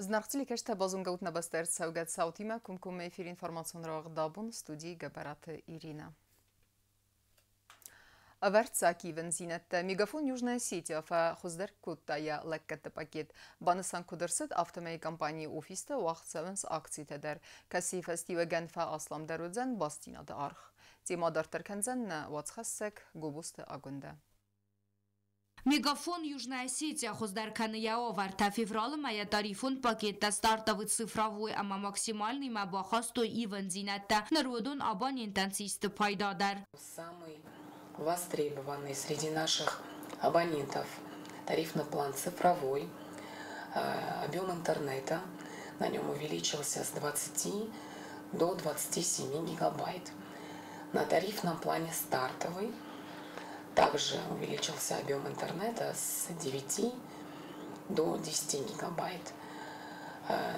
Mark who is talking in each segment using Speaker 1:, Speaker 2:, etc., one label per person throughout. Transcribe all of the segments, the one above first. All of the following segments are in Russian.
Speaker 1: Znarcili keshte bazungaut nabester saugat sautima kumkum efir informacion dabun studi Габарат Ирина. Аверцаки вензинетте мегафон Южная Осетия хуздер куттая леккетте пакет банысан кудырсыд автомей компании офисте уақыт савенс акции тедер каси фестивеген фа аслам дарудзен бастинады арх. Темадар теркензен вацхассек губусты агунда.
Speaker 2: Мегафон Южная Осетия хоздарканыя варта февраля моя тарифун пакетта стартовый цифровой, ама максимальный мабахасто и вензинетте народун абонентансисты пайдадар.
Speaker 3: Самый востребованный среди наших абонентов тарифный план цифровой, объем интернета на нем увеличился с 20 до 27 гигабайт. На тарифном плане стартовый также увеличился объем интернета с 9 до 10 гигабайт.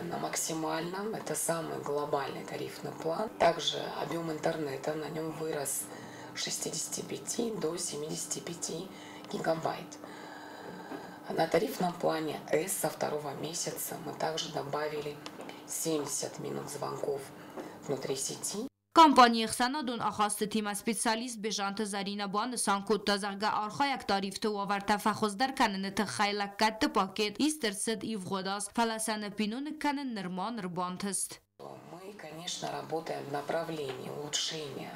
Speaker 3: На максимальном, это самый глобальный тарифный план, также объем интернета на нем вырос с 65 до 75 гигабайт. На тарифном плане S со второго месяца мы также добавили 70 минут звонков внутри сети.
Speaker 2: Компания Xanadun ахасты тима специалист бежанты Зарина Бан санкутта зарга архаяк тарифты уварта фахоздар канын тхайлак катты пакет истерсет и вгодас фаласаны пинун канын нырман рбантыст.
Speaker 3: Мы, конечно, работаем в направлении улучшения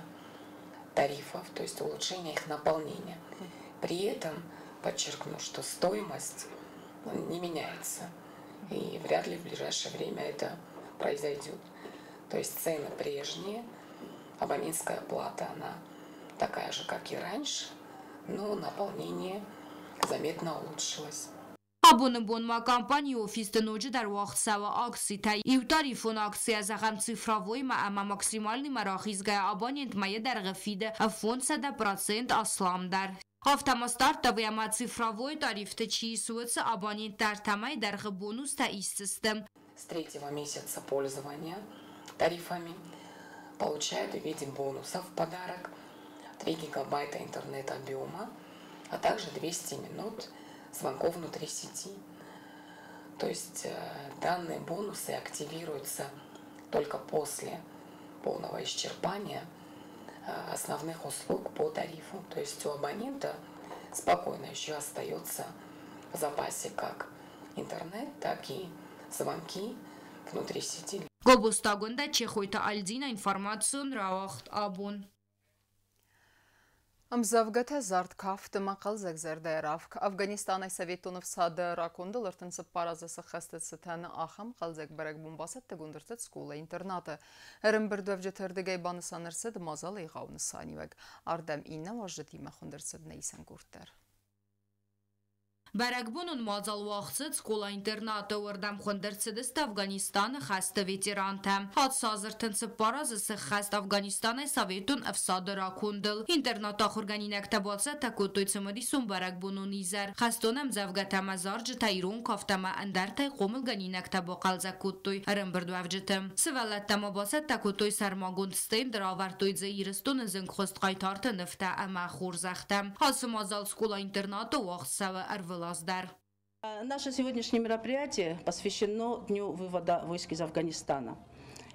Speaker 3: тарифов, то есть улучшения их наполнения. При этом подчеркну, что стоимость не меняется. И вряд ли в ближайшее время это произойдет. То есть цены прежние, абонентская плата, она такая же, как и раньше, но наполнение заметно улучшилось.
Speaker 2: Абонементная компания офисты ночи дар вақт сава акции та и тарифон акция загам цифровой ама максимальный марахизгая абонент мая дар гфиде фонд 100% аслам дар. Автомастартовый ама цифровой тариф чисуется абонент дар тамай дар бонус та систем.
Speaker 3: С третьего месяца пользования тарифами получают в виде бонусов в подарок 3 гигабайта интернет-объема, а также 200 минут звонков внутри сети. То есть данные бонусы активируются только после полного исчерпания основных услуг по тарифу. То есть у абонента спокойно еще остается в запасе как интернет, так и звонки внутри сети.
Speaker 2: Гобустагунда чехойта альдина информацию нравахт абон.
Speaker 1: Амзавгата зард кафт мақал загзерде равк. Афганистан Советунов сады ракундыл ыртынсып паразысы хастыцытаны ахам қалзак барак бомбасат тегундыртыт скула интерната. Әрім бір дөвжетірдігей баны санырсыд мазал иғауны санивек. Ардам инна важжетима хундырсыд нейсен гурттар.
Speaker 2: Баракбунун мазал вақсыд скола интерната вардам хундырсыдыст Афганистан хаста ветеранта. Хат сазыртынсып паразысы хаст Афганистан Советун афсады ракундыл. Интерната хурганинек табатса такутуй цымадисун баракбунун изар. Хастонам завгата мазарджы тайрун кафтама андартай қомыл ганинек табақал закутуй. Арымбірду авжытым. Сывалаттама баса такутуй сармагундстейн дравартуй заирыстун зынг хост қайтарты нефта ама хурзахтам. Хасы мазал скола интерната вақсавы арвыла.
Speaker 4: Наше сегодняшнее мероприятие посвящено Дню вывода войск из Афганистана.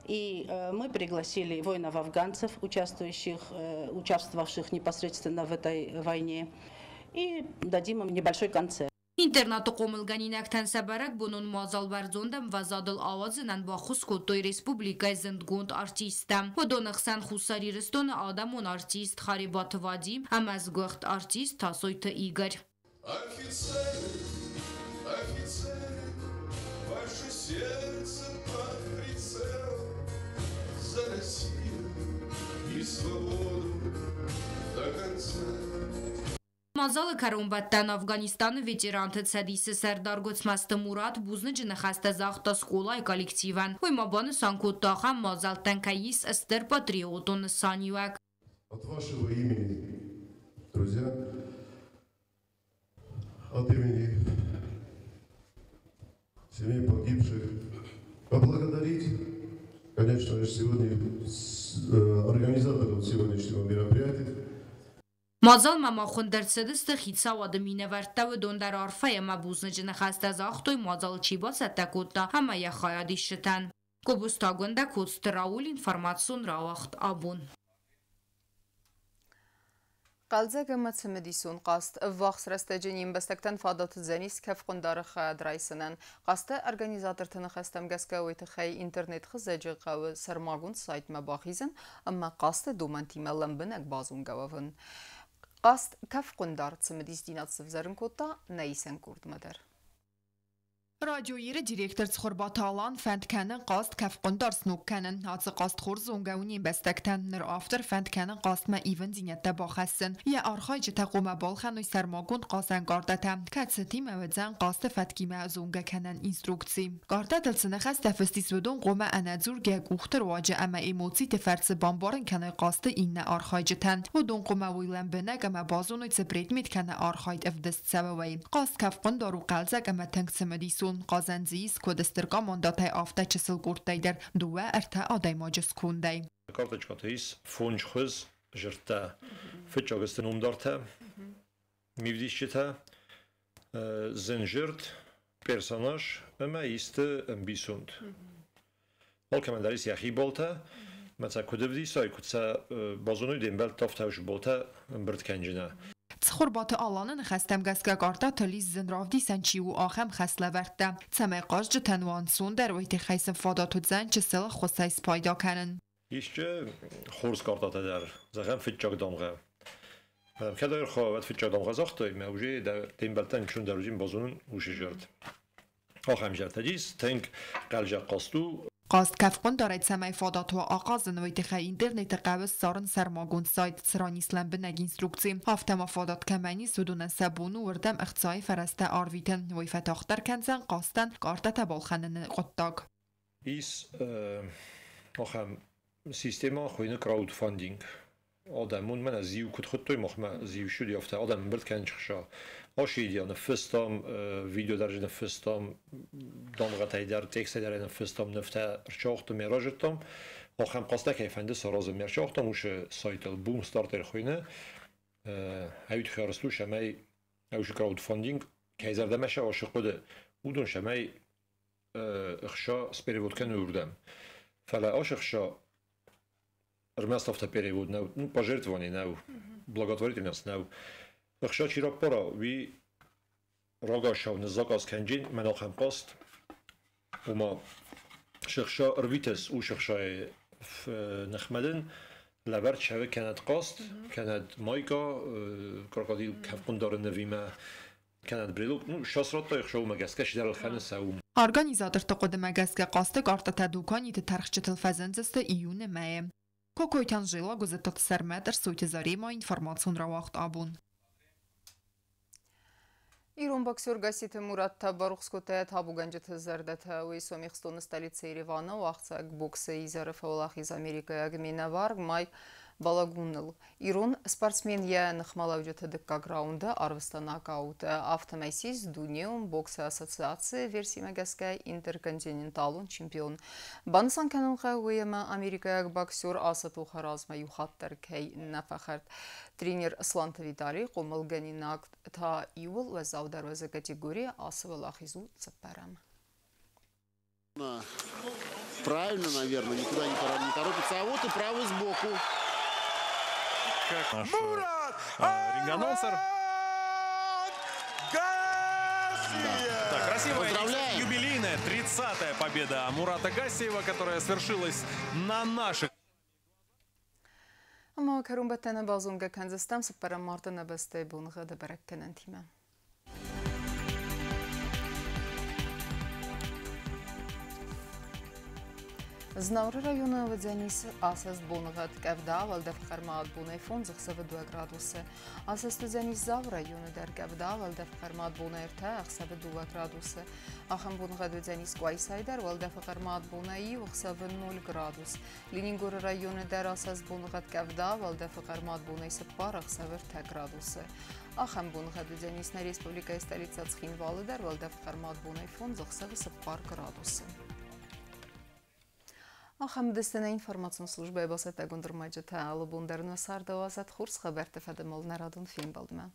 Speaker 4: И мы пригласили воинов-афганцев, участвовавших непосредственно в этой войне, и дадим им небольшой концерт.
Speaker 2: Интернату қомылганинактан сабарак бунун мазал барзондам вазадыл авазынан ба хускотой республикай зындгунд артистам. Ходонықсан хусариристоны адамун артист Харибат Вадим, амазгуахт артист Тасойта Игорь.
Speaker 5: Офицеры, офицеры, ваше сердце под прицелом за Россию и свободу до конца.
Speaker 2: Мазалы карумбаттан Афганистан ветеранты цадисы сардаргоц масты Мурат бузны джинахаста захта скола и коллективан. Уймабаны санкуттаха мазал танкаис эстер патриотун санюак.
Speaker 5: От вашего имени, друзья, от имени семей погибших поблагодарить, конечно же, сегодня организаторов сегодняшнего мероприятия.
Speaker 2: Մազալ մամախոնդերցեդստը խիցավադը մինևարտավը դոնդար արվայը մաբուզնը ջնխաստազ աղտոյ մազալ չիբաց ատակոտա համայա խայադի շտան։ Կոբուստագոնդա կոց տրաուլ ինформացուն ռավախտ աբուն։
Speaker 1: Qalzega mıtsımıdisun qast vaqsrastacın imbestekten fadatı zenis kefqundarı xayadraysının. Qastı organizator tınıxastam gaskavıyti xay internet xızacı qağı sarmagun sayt mabahizin, amma qastı dumantima lambınak bazun gavavın. Qast kefqundar tsımıdiz dinatsıvzarın kota neysen kurdmadar.
Speaker 6: رادیو یره دیرکتر تخربات آلان فند کنن قاست کف قندار سنوک کنن هات قاست خورز اونگونی بستکتن نر آفتر فند کنن قاست ما ایون زینت باخستن یه آرخای جتا قوم بالخنوی سرماگون قاسن گاردتم کتستی موزن قاست فتکی معزونگ کنن اینستروکسی گاردت السنخست تفستیس ودون قوم انادزور گوختر واجه اما ایموتی تفرس بامبارن کنه قاست این آرخای جتن ودون قوم ویلن بنگ اما بازونوی تبرید مید کنه آرخای افدست سووی قاست کف قندار و قلزگ اما تنگ سمدیسون قازنزیز کودسترگا مانداتای آفته چسل گورتای در دوه ارتا آدای ماجس کوندای.
Speaker 7: کارتچکاتاییس فونج خوز جرتا فتش آگستن اومدارتا میودیشتا زنجرت پرسوناج اما ایست امبیسوند. مال کمانداریس یخی بالتا مثلا کدوودی سای کدسا بازونوی دنبال تافتهوش بالتا برد کنجنا.
Speaker 6: تخربات آلانن خستم گسکا گارتا تلیز زن دیسن چی و آخم خسله ورده تمه قاش جتن وانسون در ویتی خیسن فاداتو زن چه سل خوستایس پایدا کنن
Speaker 7: ایشچه خورس گارتا در زخم فتچاک دامغه کدایر خواهد فتچاک دامغه زاختای موجه در دنبالتن چون در روزین بازونون وشه جرد آخم جرد تجیز تنگ قلجه قاستو
Speaker 6: قاست کفقون دارد سمای فادات و آقازن ویتی خی اینترنت قوز سارن سرماگون سایت سرانیسلن بنگ اینستروکسی هفته ما فادات کمانی سودون سبونو وردم اختصای فرسته آرویتن وی فتاختر کنزن قاستن کارتا تبالخنن قطاق
Speaker 7: ایس آخم سیستما خوینه کراود فاندینگ آدمون من از زیو کد خود توی مخمه زیو شد یافته آدم برد کنچخشا آشیدی نفستم ویدیو درج نفستم دانغتای در تکست در نفستم نفته ارچاختم میراجتم آخم قاسته که فنده سرازم میرچاختم وش سایت البوم ستارتر خوینه هیوت خیارستو شمای اوش کراود فاندینگ که هزار دمشه عاشق بوده بودن شمای اخشا سپریود کنه وردم فلا عاشقشا رمستافته پریود نو پاجرتوانی نو благотворительность نو اخشا چی را پرا وی راگا شاو نزاک از کنجین مناخم قاست و ما شخشا ارویتس او شخشای نخمدن لبرد شوه کند قاست کند مایکا کراکادیل کفقون داره نویمه کند بریلو شاسرات تا اخشا و مگسکش در الخانه سوم
Speaker 6: Organizator تقود مگسک قاسته گارتا تدوکانی ترخش تلفزنزست ایون مایه Kokojtan žila guzetot sermetr sujti zarima информацион равахт абун.
Speaker 1: Ирон боксер гаситы Мурат Табарухскотая табуганжет зардата уисом ихстон столицы Еревана вахцаг боксы изарф Аллах из Америка агминавар май Балагунныл. Ирон спортсмен я нахмалавжет дыкка граунда арвыста нокаут автомайсиз Дунеум боксы ассоциации версии магаскай интерконтиненталун чемпион. Бансан каналға уема Америка боксер асату харазма юхаттар кей нафахарт. Тренер Сланта Виталий Комылганинак та иул вазав дарваза категория асывалахизу цапарам.
Speaker 8: Правильно, наверное, никуда не торопится. А вот и правый сбоку.
Speaker 9: Как наш ринг-анонсер. Так, красивая юбилейная 30-я победа Мурата Гасиева, которая свершилась на наших.
Speaker 1: Ama karumbatana bazunga kanzastam separa martana baste bunga da barakkanan tima. Знаур района вадзанис асас бунагат кавда валда фхармат бунай фон захсава 2 градусы. Асас тузанис зав района дар кавда валда фхармат бунай рта ахсава 2 градусы. Ахам бунагат вадзанис квайсайдар валда фхармат бунай ахсава 0 градус. Ленингор района дар асас бунагат кавда валда фхармат бунай сапар ахсава 2 градусы. Ахам бунагат вадзанис на республика столица Цхинвалы дар валда фхармат бунай фон захсава 4 градусы. Ախամ դստենա ինформացիոն служба բասետ գունդրմայջը թե ալոբունդերնը սարդավազատ խուրս խաբերտը ֆեդեմոլ նարադուն ֆիլմ բալդմա